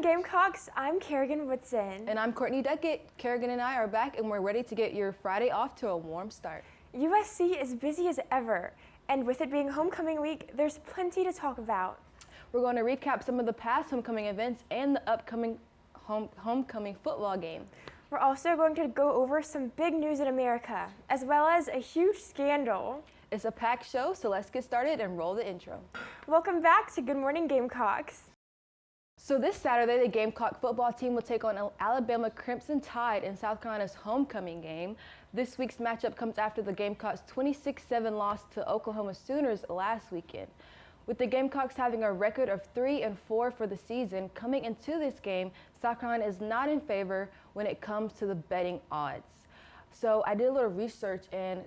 Gamecocks, I'm Carrigan Woodson. And I'm Courtney Duckett. Carrigan and I are back and we're ready to get your Friday off to a warm start. USC is busy as ever, and with it being homecoming week, there's plenty to talk about. We're going to recap some of the past homecoming events and the upcoming homecoming football game. We're also going to go over some big news in America, as well as a huge scandal. It's a packed show, so let's get started and roll the intro. Welcome back to Good Morning Gamecocks. So this Saturday, the Gamecock football team will take on Alabama Crimson Tide in South Carolina's homecoming game. This week's matchup comes after the Gamecocks' 26-7 loss to Oklahoma Sooners last weekend. With the Gamecocks having a record of 3-4 for the season, coming into this game, South Carolina is not in favor when it comes to the betting odds. So I did a little research, and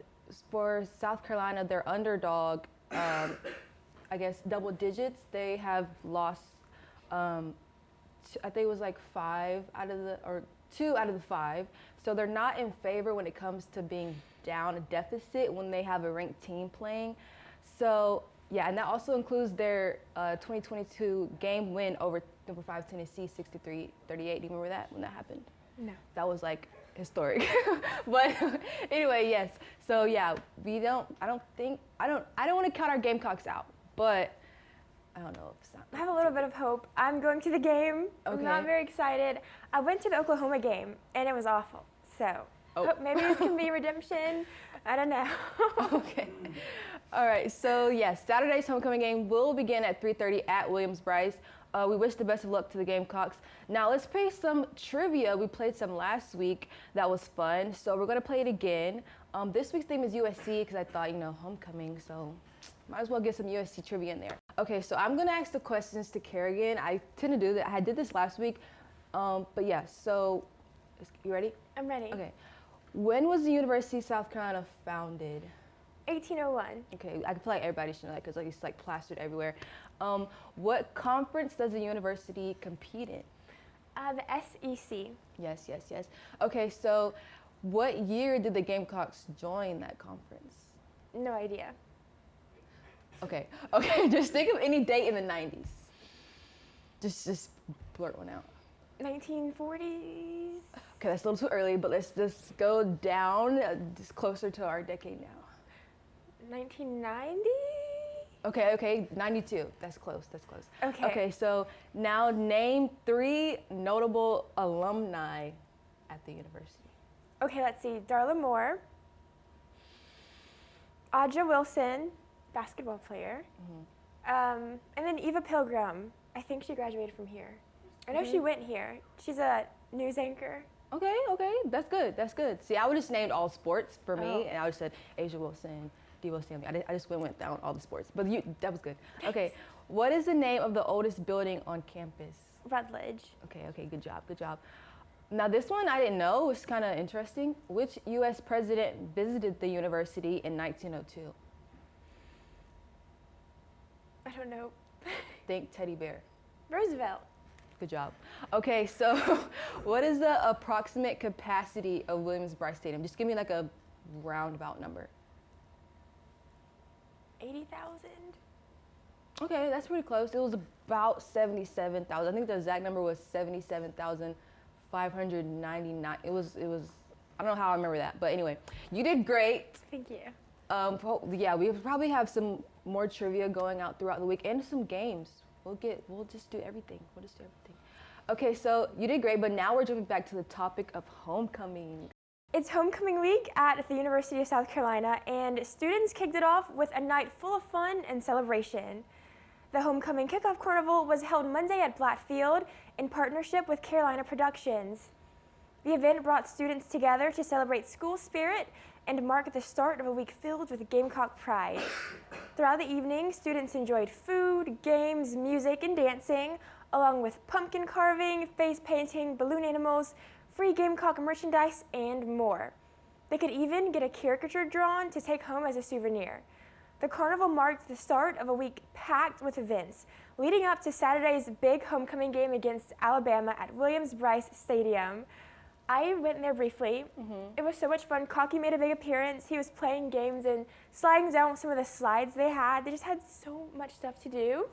for South Carolina, their underdog, I guess double digits, they have lost I think it was like 2 out of the 5. So they're not in favor when it comes to being down a deficit when they have a ranked team playing. So yeah, and that also includes their 2022 game win over number 5 Tennessee 63-38. Do you remember that when that happened? No. That was like historic. But anyway, yes. So yeah, I don't want to count our Gamecocks out, but I don't know if it's not. I have a little bit of hope. I'm going to the game. Okay. I'm not very excited. I went to the Oklahoma game, and it was awful. So hope maybe this can be redemption. I don't know. Okay. All right. So yes, Saturday's homecoming game will begin at 3:30 at Williams-Brice. We wish the best of luck to the Gamecocks. Now let's play some trivia. We played some last week. That was fun. So we're going to play it again. This week's theme is USC because I thought, homecoming, so might as well get some USC trivia in there. Okay, so I'm going to ask the questions to Carrigan. I tend to do that. I did this last week. But yeah, so you ready? I'm ready. Okay. When was the University of South Carolina founded? 1801. Okay, I feel like everybody should know that because it's like plastered everywhere. What conference does the university compete in? The SEC. Yes. Okay, so what year did the Gamecocks join that conference? No idea. Okay, just think of any date in the 90s. Just blurt one out. 1940s. Okay, that's a little too early, but let's just go down, just closer to our decade now. 1990? Okay, 92. That's close. Okay. So now name 3 notable alumni at the university. Okay, let's see. Darla Moore. Audra Wilson, basketball player. And then Eva Pilgrim. I think she graduated from here. I know she went here. She's a news anchor. Okay, that's good. See, I would have just named all sports for me, and I would have said Asia Wilson, Devo Stanley. I just went down all the sports, but that was good. Okay, what is the name of the oldest building on campus? Rutledge. Okay, good job. Now this one I didn't know, it's kind of interesting. Which U.S. president visited the university in 1902? I don't know. Think teddy bear. Roosevelt. Good job. Okay, so what is the approximate capacity of Williams-Brice Stadium? Just give me like a roundabout number. 80,000. Okay, that's pretty close. It was about 77,000. I think the exact number was 77,599. It was. I don't know how I remember that, but anyway, you did great. Thank you. Yeah, we probably have some more trivia going out throughout the week and some games. We'll just do everything. Okay, so you did great, but now we're jumping back to the topic of homecoming. It's homecoming week at the University of South Carolina, and students kicked it off with a night full of fun and celebration. The Homecoming Kickoff Carnival was held Monday at Blatt Field in partnership with Carolina Productions. The event brought students together to celebrate school spirit and mark the start of a week filled with Gamecock pride. Throughout the evening, students enjoyed food, games, music, and dancing, along with pumpkin carving, face painting, balloon animals, free Gamecock merchandise, and more. They could even get a caricature drawn to take home as a souvenir. The carnival marked the start of a week packed with events, leading up to Saturday's big homecoming game against Alabama at Williams-Brice Stadium. I went there briefly. It was so much fun. Cocky made a big appearance. He was playing games and sliding down some of the slides they had. They just had so much stuff to do.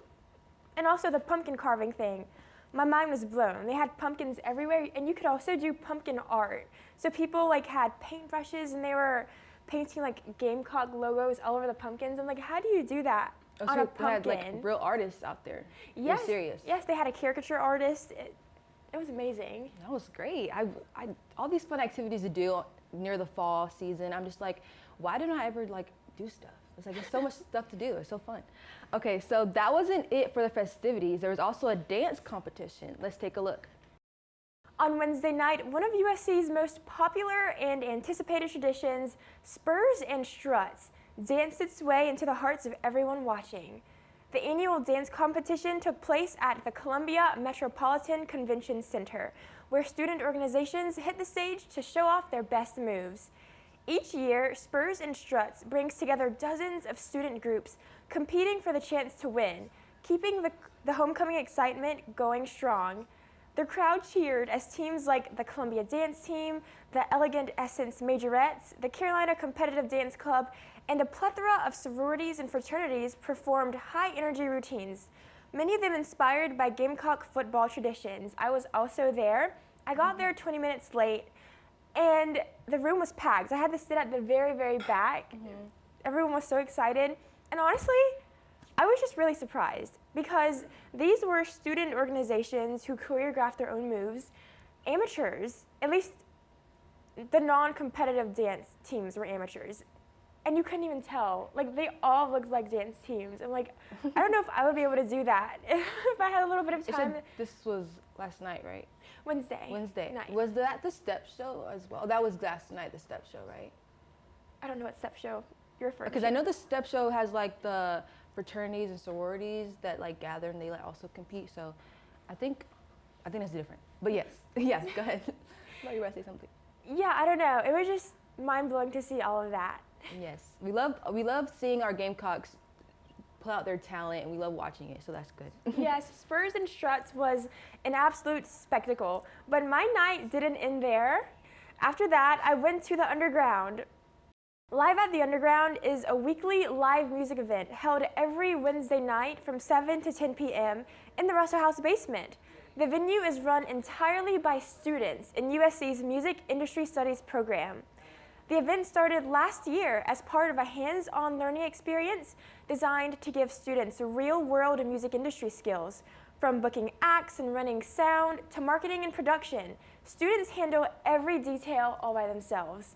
And also the pumpkin carving thing. my mind was blown. They had pumpkins everywhere, and you could also do pumpkin art. So people like had paintbrushes, and they were painting like Gamecock logos all over the pumpkins. I'm like, how do you do that on a pumpkin? They had like real artists out there. Yes, they're serious. Yes, they had a caricature artist. It was amazing. That was great. I all these fun activities to do near the fall season. I'm just like, why didn't I ever like do stuff? It's like there's so much stuff to do. It's so fun. Okay, so that wasn't it for the festivities. There was also a dance competition. Let's take a look. On Wednesday night, one of USC's most popular and anticipated traditions, Spurs and Struts, danced its way into the hearts of everyone watching. The annual dance competition took place at the Columbia Metropolitan Convention Center, where student organizations hit the stage to show off their best moves. Each year, Spurs and Struts brings together dozens of student groups competing for the chance to win, keeping the homecoming excitement going strong. The crowd cheered as teams like the Columbia Dance Team, the Elegant Essence Majorettes, the Carolina Competitive Dance Club, and a plethora of sororities and fraternities performed high-energy routines, many of them inspired by Gamecock football traditions. I was also there. I got there 20 minutes late, and the room was packed. I had to sit at the very, very back. Everyone was so excited, and honestly, I was just really surprised because these were student organizations who choreographed their own moves, amateurs, at least the non-competitive dance teams were amateurs. And you couldn't even tell. Like, they all looked like dance teams. I'm like, I don't know if I would be able to do that if I had a little bit of time. This was last night, right? Wednesday night. Was that the step show as well? That was last night, the step show, right? I don't know what step show you're referring to. Because I know the step show has like the fraternities and sororities that like gather and they like also compete. So I think that's different. But yes, go ahead. I thought you were about to say something. Yeah, I don't know. It was just mind-blowing to see all of that. Yes, we love seeing our Gamecocks pull out their talent, and we love watching it, so that's good. Yes, Spurs and Struts was an absolute spectacle, but my night didn't end there. After that, I went to the Underground. Live at the Underground is a weekly live music event held every Wednesday night from 7 to 10 p.m. in the Russell House basement. The venue is run entirely by students in USC's Music Industry Studies program. The event started last year as part of a hands-on learning experience designed to give students real-world music industry skills. From booking acts and running sound to marketing and production, students handle every detail all by themselves.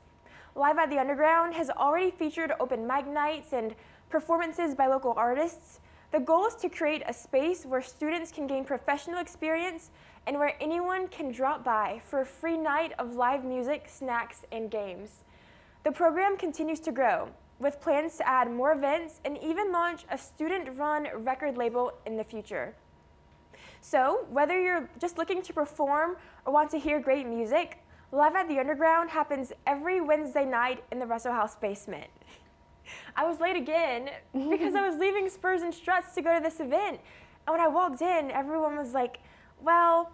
Live at the Underground has already featured open mic nights and performances by local artists. The goal is to create a space where students can gain professional experience and where anyone can drop by for a free night of live music, snacks, and games. The program continues to grow, with plans to add more events and even launch a student-run record label in the future. So, whether you're just looking to perform or want to hear great music, Live at the Underground happens every Wednesday night in the Russell House basement. I was late again because I was leaving Spurs and Struts to go to this event. And when I walked in, everyone was like, well,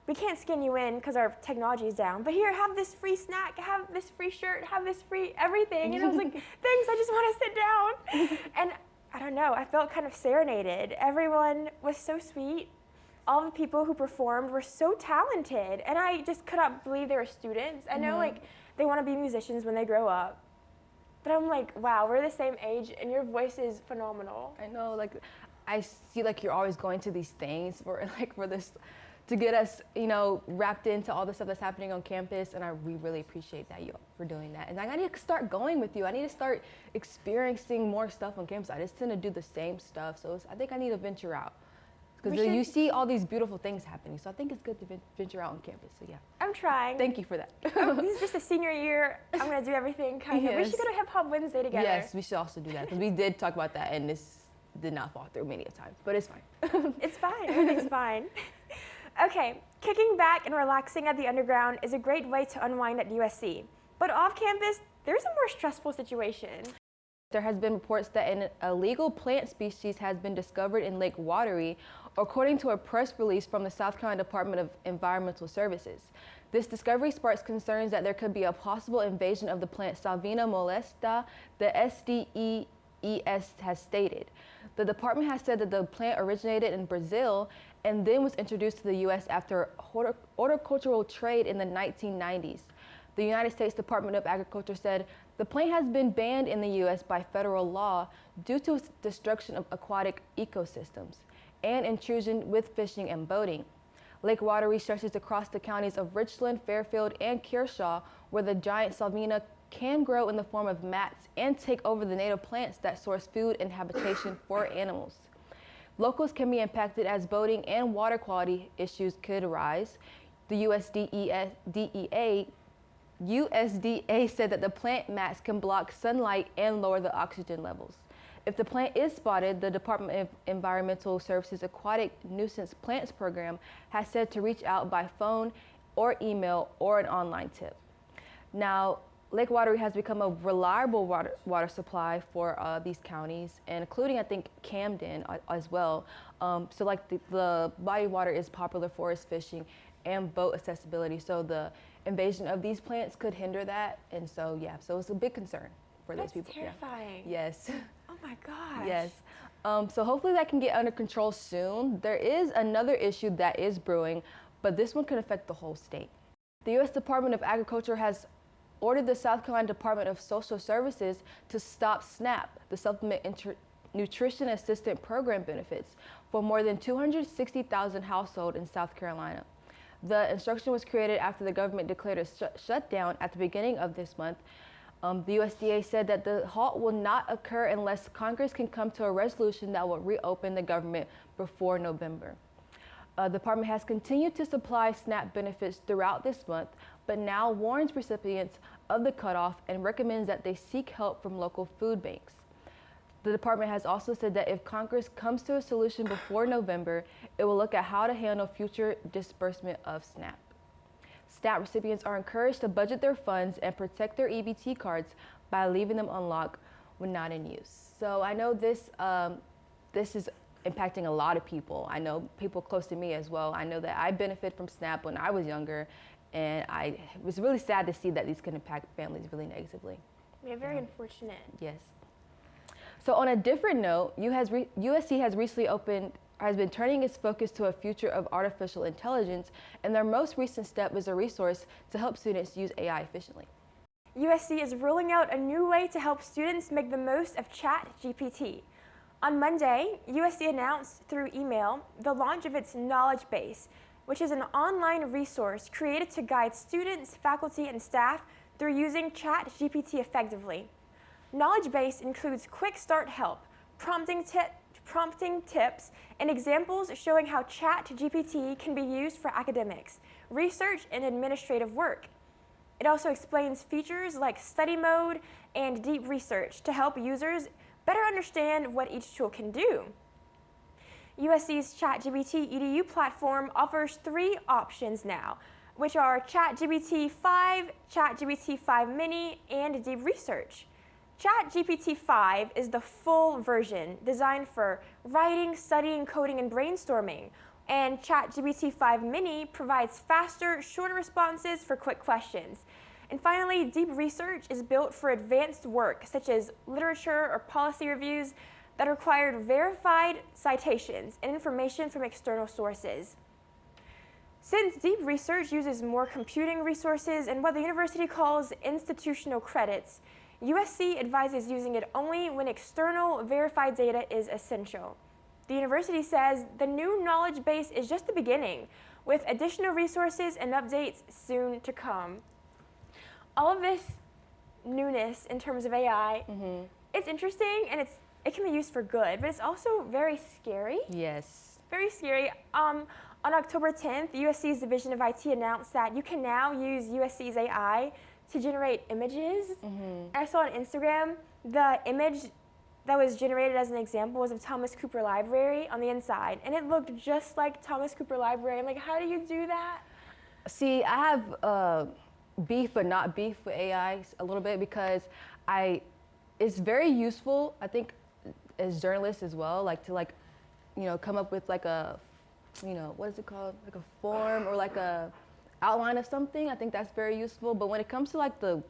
we can't scan you in because our technology is down, but here, have this free snack, have this free shirt, have this free everything. And I was like, thanks, I just want to sit down. And I don't know, I felt kind of serenaded. Everyone was so sweet. All the people who performed were so talented, and I just could not believe they were students. I know like they want to be musicians when they grow up, but I'm like, wow, we're the same age, and your voice is phenomenal. I know, like, I see like you're always going to these things for this, to get us, wrapped into all the stuff that's happening on campus, and we really appreciate that for doing that. And I need to start going with you. I need to start experiencing more stuff on campus. I just tend to do the same stuff, so I think I need to venture out. Because you see all these beautiful things happening, so I think it's good to venture out on campus. So yeah, I'm trying. Thank you for that. This is just a senior year. I'm gonna do everything kind of. We should go to Hip Hop Wednesday together. Yes, we should also do that because we did talk about that, and this did not fall through many a times, but it's fine. It's fine. Everything's fine. Okay, kicking back and relaxing at the Underground is a great way to unwind at USC. But off campus, there's a more stressful situation. There has been reports that an illegal plant species has been discovered in Lake Wateree, according to a press release from the South Carolina Department of Environmental Services. This discovery sparks concerns that there could be a possible invasion of the plant Salvina molesta, the SDEES has stated. The department has said that the plant originated in Brazil and then was introduced to the U.S. after horticultural trade in the 1990s. The United States Department of Agriculture said the plant has been banned in the U.S. by federal law due to its destruction of aquatic ecosystems and intrusion with fishing and boating. Lake Wateree stretches across the counties of Richland, Fairfield, and Kershaw, where the giant salvina can grow in the form of mats and take over the native plants that source food and habitation for animals. Locals can be impacted as boating and water quality issues could arise. The USDA said that the plant mats can block sunlight and lower the oxygen levels. If the plant is spotted, the Department of Environmental Services Aquatic Nuisance Plants Program has said to reach out by phone or email or an online tip. Now, Lake Wateree has become a reliable water supply for these counties, and including, I think, Camden as well. So like the body of water is popular for its fishing and boat accessibility. So the invasion of these plants could hinder that. And so, yeah, so it's a big concern for those people. That's terrifying. Yeah. Yes. Oh my gosh. Yes. So hopefully that can get under control soon. There is another issue that is brewing, but this one could affect the whole state. The U.S. Department of Agriculture has ordered the South Carolina Department of Social Services to stop SNAP, the Supplement Nutrition Assistance Program benefits, for more than 260,000 households in South Carolina. The instruction was created after the government declared a shutdown at the beginning of this month. The USDA said that the halt will not occur unless Congress can come to a resolution that will reopen the government before November. The department has continued to supply SNAP benefits throughout this month, but now warns recipients of the cutoff and recommends that they seek help from local food banks. The department has also said that if Congress comes to a solution before November, it will look at how to handle future disbursement of SNAP. SNAP recipients are encouraged to budget their funds and protect their EBT cards by leaving them unlocked when not in use. So I know this is impacting a lot of people. I know people close to me as well. I know that I benefited from SNAP when I was younger, and it was really sad to see that these can impact families really negatively. Yeah, very unfortunate. Yes. So on a different note, USC has been turning its focus to a future of artificial intelligence, and their most recent step is a resource to help students use AI efficiently. USC is rolling out a new way to help students make the most of ChatGPT. On Monday, USC announced through email the launch of its Knowledge Base, which is an online resource created to guide students, faculty, and staff through using ChatGPT effectively. Knowledge Base includes quick start help, prompting tips, and examples showing how ChatGPT can be used for academics, research, and administrative work. It also explains features like study mode and deep research to help users better understand what each tool can do. USC's ChatGPT EDU platform offers 3 options now, which are ChatGPT 5, ChatGPT 5 Mini, and Deep Research. ChatGPT 5 is the full version designed for writing, studying, coding, and brainstorming. And ChatGPT 5 Mini provides faster, shorter responses for quick questions. And finally, Deep Research is built for advanced work, such as literature or policy reviews that require verified citations and information from external sources. Since Deep Research uses more computing resources and what the university calls institutional credits, USC advises using it only when external verified data is essential. The university says the new knowledge base is just the beginning, with additional resources and updates soon to come. All of this newness in terms of AI, it's interesting and it can be used for good, but it's also very scary. Yes. Very scary. On October 10th, USC's Division of IT announced that you can now use USC's AI to generate images. I saw on Instagram, the image that was generated as an example was of Thomas Cooper Library on the inside, and it looked just like Thomas Cooper Library. I'm like, how do you do that? See, I have beef but not beef with AI a little bit because it's very useful, I think, as journalists as well, like to come up with like a, what is it called? Like a form or like a outline of something. I think that's very useful. But when it comes to like the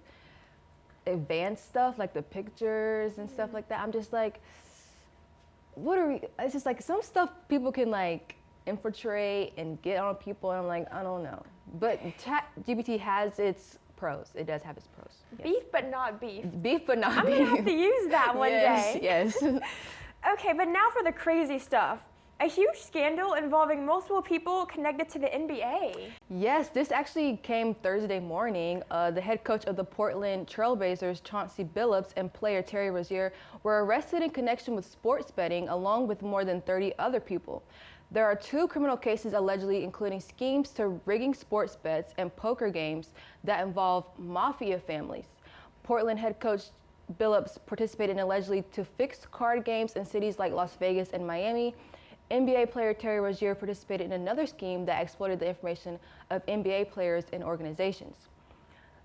advanced stuff, like the pictures and stuff like that, I'm just like, it's just like some stuff people can like infiltrate and get on people, and I'm like, I don't know. But ChatGPT has its pros. It does have its pros. Yes. Beef but not beef. Beef but not beef. I'm gonna have to use that one day. Yes. Okay, but now for the crazy stuff. A huge scandal involving multiple people connected to the NBA. Yes, this actually came Thursday morning. The head coach of the Portland Trailblazers, Chauncey Billups, and player Terry Rozier were arrested in connection with sports betting, along with more than 30 other people. There are 2 criminal cases allegedly including schemes to rigging sports bets and poker games that involve mafia families. Portland head coach Billups participated in allegedly to fix card games in cities like Las Vegas and Miami. NBA player Terry Rozier participated in another scheme that exploited the information of NBA players and organizations.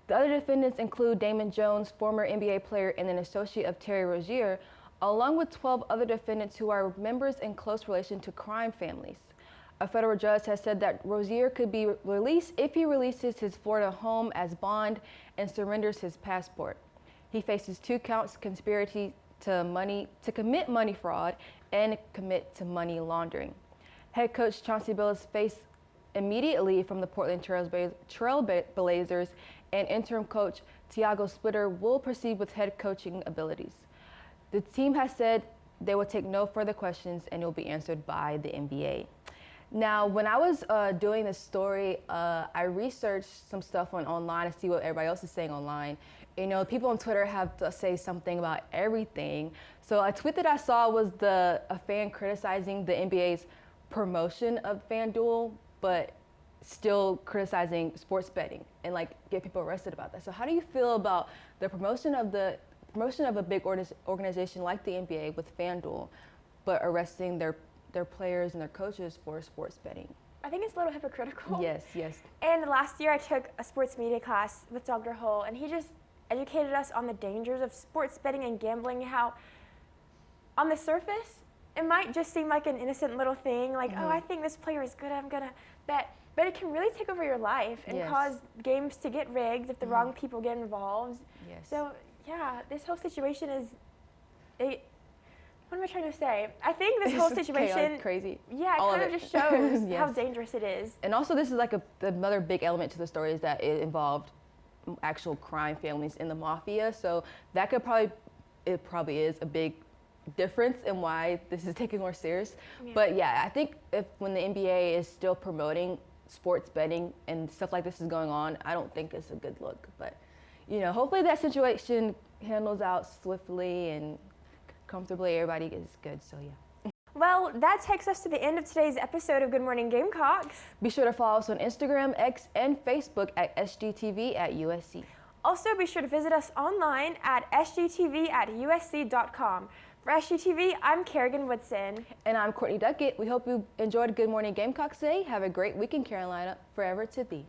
The other defendants include Damon Jones, former NBA player and an associate of Terry Rozier, along with 12 other defendants who are members in close relation to crime families. A federal judge has said that Rozier could be released if he releases his Florida home as bond and surrenders his passport. He faces 2 counts: conspiracy to commit money fraud and commit to money laundering. Head coach Chauncey Billups faced immediately from the Portland Trailblazers, and interim coach Tiago Splitter will proceed with head coaching abilities. The team has said they will take no further questions and it will be answered by the NBA. Now, when I was doing this story, I researched some stuff online to see what everybody else is saying online. You know, people on Twitter have to say something about everything. So a tweet that I saw was a fan criticizing the NBA's promotion of FanDuel, but still criticizing sports betting and like get people arrested about that. So how do you feel about the promotion of a big organization like the NBA with FanDuel, but arresting their players and their coaches for sports betting? I think it's a little hypocritical. Yes. And last year I took a sports media class with Dr. Hull, and he just educated us on the dangers of sports betting and gambling, how on the surface it might just seem like an innocent little thing, like, oh, I think this player is good, I'm gonna bet. But it can really take over your life and cause games to get rigged if the wrong people get involved. Yes. So yeah, this whole situation is, what am I trying to say? I think this whole situation, chaotic, crazy. Yeah, it kind of just shows how dangerous it is. And also, this is like another big element to the story is that it involved actual crime families in the mafia. So that it probably is a big difference in why this is taken more serious. Yeah. But yeah, I think when the NBA is still promoting sports betting and stuff like this is going on, I don't think it's a good look. But you know, hopefully that situation handles out swiftly and comfortably. Everybody is good. So yeah. Well, that takes us to the end of today's episode of Good Morning Gamecocks. Be sure to follow us on Instagram, X, and Facebook at SGTV at USC. Also, be sure to visit us online at sgtv@usc.com. For SGTV, I'm Carrigan Woodson. And I'm Courtney Duckett. We hope you enjoyed Good Morning Gamecocks today. Have a great week in Carolina, forever to be.